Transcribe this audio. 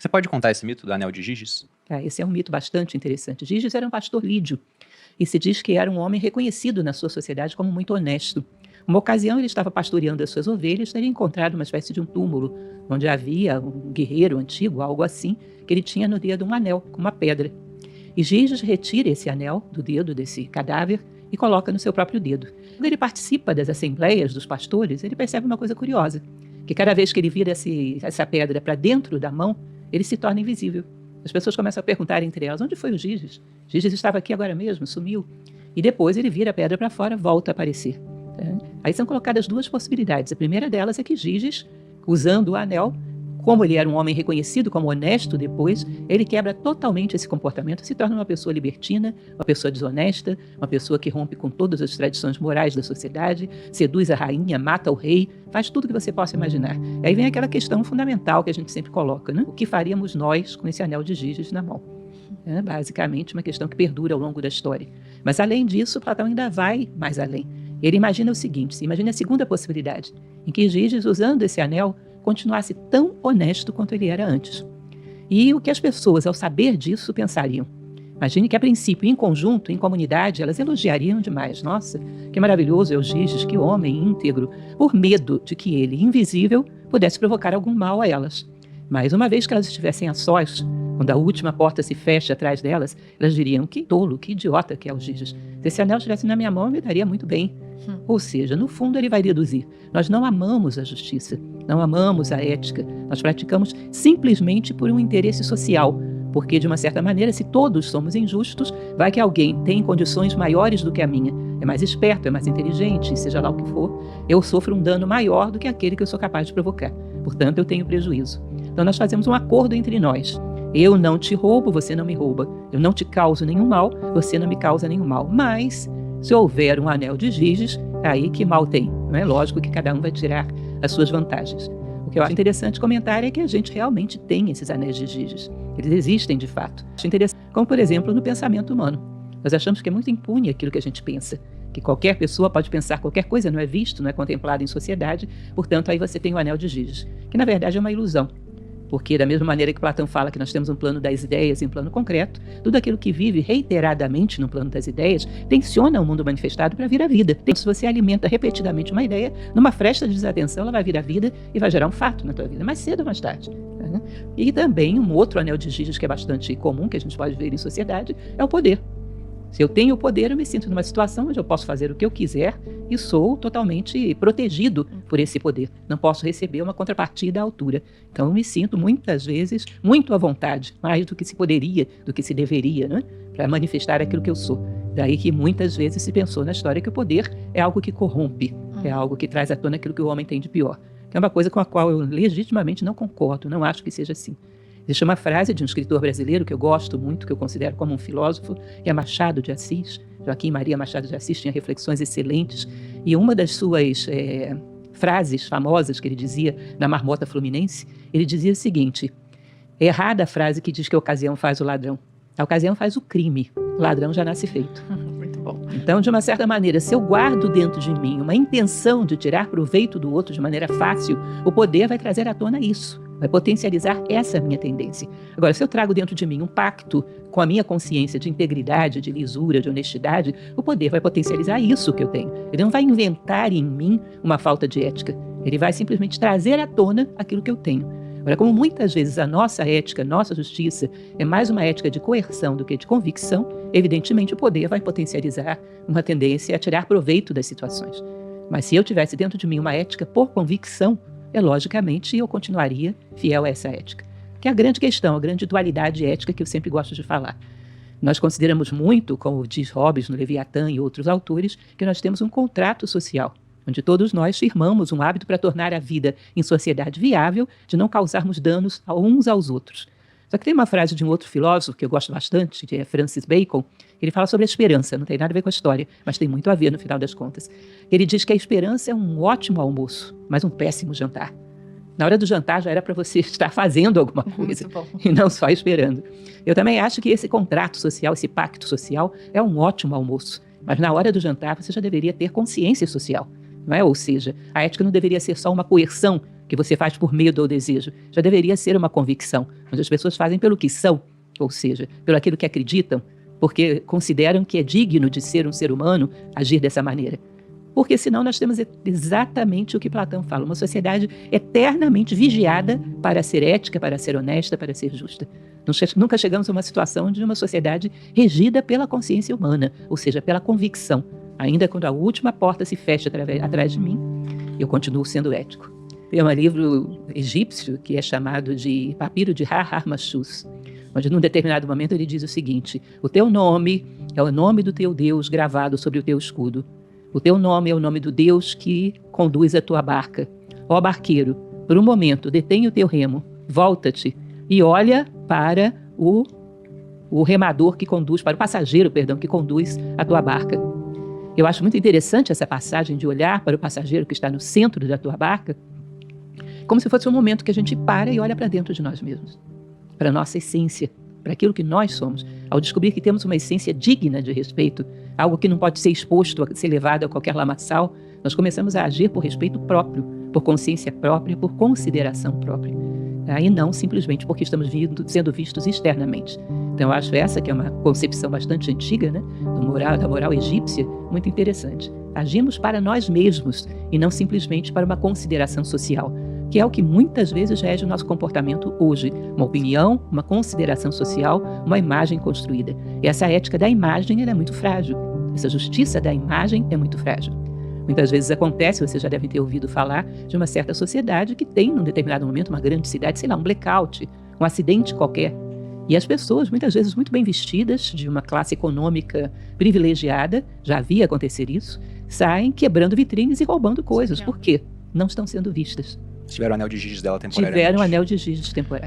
Você pode contar esse mito do Anel de Giges? Esse é um mito bastante interessante. Giges era um pastor lídio e se diz que era um homem reconhecido na sua sociedade como muito honesto. Uma ocasião ele estava pastoreando as suas ovelhas, teria encontrado uma espécie de um túmulo onde havia um guerreiro antigo, algo assim, que ele tinha no dedo um anel com uma pedra. E Giges retira esse anel do dedo desse cadáver e coloca no seu próprio dedo. Quando ele participa das assembleias dos pastores, ele percebe uma coisa curiosa, que cada vez que ele vira essa pedra para dentro da mão, ele se torna invisível. As pessoas começam a perguntar entre elas, onde foi o Giges? Giges estava aqui agora mesmo, sumiu. E depois ele vira a pedra para fora, volta a aparecer. Aí são colocadas duas possibilidades. A primeira delas é que Giges, usando o anel, como ele era um homem reconhecido como honesto depois, ele quebra totalmente esse comportamento, se torna uma pessoa libertina, uma pessoa desonesta, uma pessoa que rompe com todas as tradições morais da sociedade, seduz a rainha, mata o rei, faz tudo o que você possa imaginar. E aí vem aquela questão fundamental que a gente sempre coloca, né? O que faríamos nós com esse anel de Giges na mão? É basicamente uma questão que perdura ao longo da história. Mas além disso, Platão ainda vai mais além. Ele imagina o seguinte, imagina a segunda possibilidade, em que Giges, usando esse anel, continuasse tão honesto quanto ele era antes. E o que as pessoas, ao saber disso, pensariam? Imagine que, a princípio, em conjunto, em comunidade, elas elogiariam demais. Nossa, que maravilhoso é o Giges, que homem íntegro, por medo de que ele, invisível, pudesse provocar algum mal a elas. Mas uma vez que elas estivessem a sós, quando a última porta se fecha atrás delas, elas diriam, que tolo, que idiota que é o Giges. Se esse anel estivesse na minha mão, eu me daria muito bem. Ou seja, no fundo ele vai deduzir, nós não amamos a justiça, não amamos a ética, nós praticamos simplesmente por um interesse social, porque de uma certa maneira, se todos somos injustos, vai que alguém tem condições maiores do que a minha, é mais esperto, é mais inteligente, seja lá o que for, eu sofro um dano maior do que aquele que eu sou capaz de provocar, portanto eu tenho prejuízo. Então nós fazemos um acordo entre nós. Eu não te roubo, você não me rouba. Eu não te causo nenhum mal, você não me causa nenhum mal. Mas, se houver um anel de Giges, aí que mal tem. Não é lógico que cada um vai tirar as suas vantagens. O que eu acho interessante comentar é que a gente realmente tem esses anéis de Giges. Eles existem de fato. Acho interessante, como por exemplo no pensamento humano. Nós achamos que é muito impune aquilo que a gente pensa. Que qualquer pessoa pode pensar qualquer coisa, não é visto, não é contemplado em sociedade. Portanto, aí você tem o anel de Giges, que na verdade é uma ilusão. Porque da mesma maneira que Platão fala que nós temos um plano das ideias e um plano concreto, tudo aquilo que vive reiteradamente no plano das ideias tensiona o mundo manifestado para vir à vida. Então, se você alimenta repetidamente uma ideia, numa fresta de desatenção ela vai vir à vida e vai gerar um fato na tua vida, mais cedo ou mais tarde. E também um outro anel de Giges que é bastante comum, que a gente pode ver em sociedade, é o poder. Se eu tenho o poder, eu me sinto numa situação onde eu posso fazer o que eu quiser e sou totalmente protegido por esse poder. Não posso receber uma contrapartida à altura. Então eu me sinto muitas vezes muito à vontade, mais do que se poderia, do que se deveria, né? Para manifestar aquilo que eu sou. Daí que muitas vezes se pensou na história que o poder é algo que corrompe, é algo que traz à tona aquilo que o homem tem de pior. Que é uma coisa com a qual eu legitimamente não concordo, não acho que seja assim. Existe uma frase de um escritor brasileiro que eu gosto muito, que eu considero como um filósofo, que é Machado de Assis. Joaquim Maria Machado de Assis tinha reflexões excelentes. E uma das suas frases famosas que ele dizia na Marmota Fluminense, ele dizia o seguinte, é errada a frase que diz que a ocasião faz o ladrão. A ocasião faz o crime, o ladrão já nasce feito. Muito bom. Então, de uma certa maneira, se eu guardo dentro de mim uma intenção de tirar proveito do outro de maneira fácil, o poder vai trazer à tona isso. Vai potencializar essa minha tendência. Agora, se eu trago dentro de mim um pacto com a minha consciência de integridade, de lisura, de honestidade, o poder vai potencializar isso que eu tenho. Ele não vai inventar em mim uma falta de ética. Ele vai simplesmente trazer à tona aquilo que eu tenho. Agora, como muitas vezes a nossa ética, a nossa justiça é mais uma ética de coerção do que de convicção, evidentemente o poder vai potencializar uma tendência a tirar proveito das situações. Mas se eu tivesse dentro de mim uma ética por convicção, logicamente eu continuaria fiel a essa ética. Que é a grande questão, a grande dualidade ética que eu sempre gosto de falar. Nós consideramos muito, como diz Hobbes no Leviatã e outros autores, que nós temos um contrato social, onde todos nós firmamos um hábito para tornar a vida em sociedade viável, de não causarmos danos uns aos outros. Só que tem uma frase de um outro filósofo que eu gosto bastante, que é Francis Bacon, ele fala sobre a esperança, não tem nada a ver com a história, mas tem muito a ver no final das contas. Ele diz que a esperança é um ótimo almoço, mas um péssimo jantar. Na hora do jantar já era para você estar fazendo alguma coisa e não só esperando. Eu também acho que esse contrato social, esse pacto social é um ótimo almoço, mas na hora do jantar você já deveria ter consciência social. Não é? Ou seja, a ética não deveria ser só uma coerção que você faz por medo ou desejo. Já deveria ser uma convicção, onde as pessoas fazem pelo que são, ou seja, pelo aquilo que acreditam, porque consideram que é digno de ser um ser humano agir dessa maneira. Porque senão nós temos exatamente o que Platão fala, uma sociedade eternamente vigiada para ser ética, para ser honesta, para ser justa. Nunca chegamos a uma situação de uma sociedade regida pela consciência humana, ou seja, pela convicção. Ainda quando a última porta se fecha atrás de mim, eu continuo sendo ético. Tem um livro egípcio que é chamado de Papiro de Har-Har-Machus, onde num determinado momento ele diz o seguinte: o teu nome é o nome do teu Deus gravado sobre o teu escudo. O teu nome é o nome do Deus que conduz a tua barca. Ó barqueiro, por um momento detém o teu remo, volta-te e olha para o remador que conduz, para o passageiro, que conduz a tua barca. Eu acho muito interessante essa passagem de olhar para o passageiro que está no centro da tua barca, como se fosse um momento que a gente para e olha para dentro de nós mesmos, para a nossa essência, para aquilo que nós somos. Ao descobrir que temos uma essência digna de respeito, algo que não pode ser exposto a ser levado a qualquer lamaçal, nós começamos a agir por respeito próprio, por consciência própria, por consideração própria. E não simplesmente porque estamos sendo vistos externamente. Então, eu acho essa que é uma concepção bastante antiga, né, da moral egípcia, muito interessante. Agimos para nós mesmos e não simplesmente para uma consideração social, que é o que muitas vezes rege o nosso comportamento hoje. Uma opinião, uma consideração social, uma imagem construída. E essa ética da imagem ela é muito frágil. Essa justiça da imagem é muito frágil. Muitas vezes acontece, vocês já devem ter ouvido falar, de uma certa sociedade que tem, num determinado momento, uma grande cidade, sei lá, um blackout, um acidente qualquer. E as pessoas, muitas vezes muito bem vestidas, de uma classe econômica privilegiada, já havia acontecer isso, saem quebrando vitrines e roubando coisas. Por quê? Não estão sendo vistas. Tiveram o anel de Giges dela temporariamente. Tiveram o anel de Giges temporário.